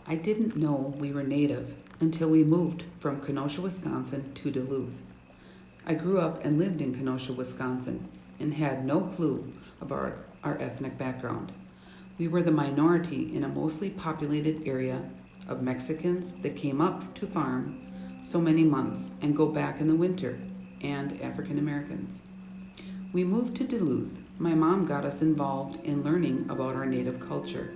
I didn't know we were Native until we moved from Kenosha, Wisconsin to Duluth. I grew up and lived in Kenosha, Wisconsin, and had no clue about our ethnic background. We were the minority in a mostly populated area of Mexicans that came up to farm so many months and go back in the winter, and African Americans. We moved to Duluth. My mom got us involved in learning about our Native culture.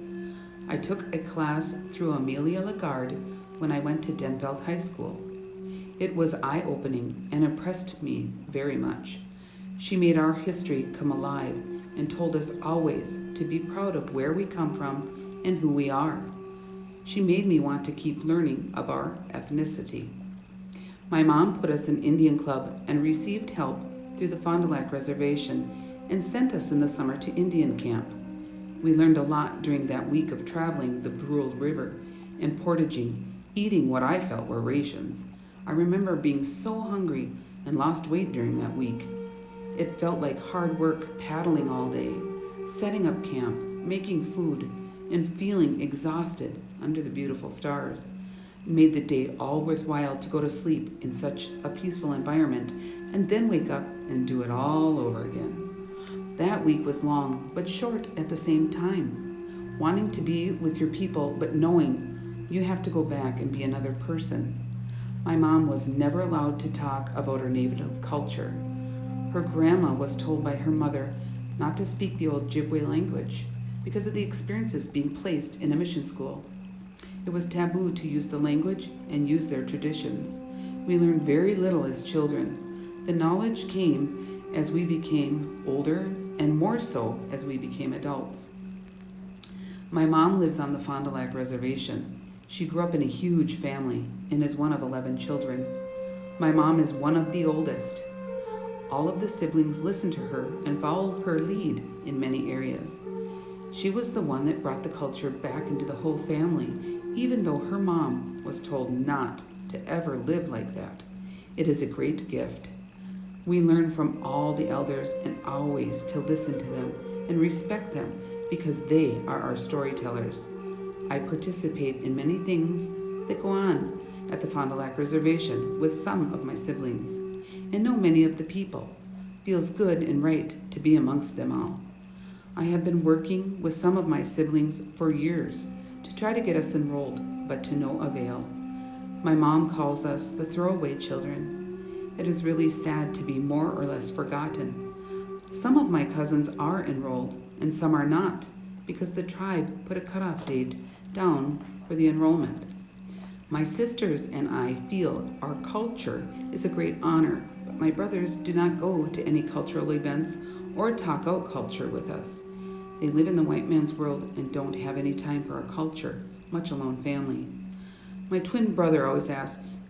I took a class through Amelia Lagarde when I went to Denveld High School. It was eye-opening and impressed me very much. She made our history come alive and told us always to be proud of where we come from and who we are. She made me want to keep learning of our ethnicity. My mom put us in Indian Club and received help through the Fond du Lac Reservation and sent us in the summer to Indian Camp. We learned a lot during that week of traveling the Brule River and portaging, eating what I felt were rations. I remember being so hungry and lost weight during that week. It felt like hard work paddling all day, setting up camp, making food, and feeling exhausted under the beautiful stars. It made the day all worthwhile to go to sleep in such a peaceful environment and then wake up and do it all over again. That week was long, but short at the same time. Wanting to be with your people, but knowing you have to go back and be another person. My mom was never allowed to talk about her native culture. Her grandma was told by her mother not to speak the Ojibwe language because of the experiences being placed in a mission school. It was taboo to use the language and use their traditions. We learned very little as children. The knowledge came as we became older and more so as we became adults. My mom lives on the Fond du Lac Reservation. She grew up in a huge family and is one of 11 children. My mom is one of the oldest. All of the siblings listen to her and follow her lead in many areas. She was the one that brought the culture back into the whole family, even though her mom was told not to ever live like that. It is a great gift. We learn from all the elders and always to listen to them and respect them because they are our storytellers. I participate in many things that go on at the Fond du Lac Reservation with some of my siblings and know many of the people. Feels good and right to be amongst them all. I have been working with some of my siblings for years to try to get us enrolled, but to no avail. My mom calls us the throwaway children. It is really sad to be more or less forgotten. Some of my cousins are enrolled and some are not because the tribe put a cutoff date down for the enrollment. My sisters and I feel our culture is a great honor, but my brothers do not go to any cultural events or talk out culture with us. They live in the white man's world and don't have any time for our culture, much alone family. My twin brother always asks,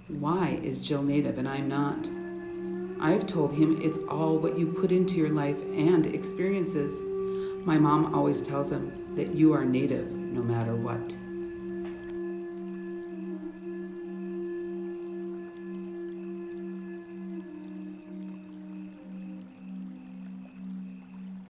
why is Jill Native and I'm not? I've told him it's all what you put into your life and experiences. My mom always tells him that you are Native no matter what.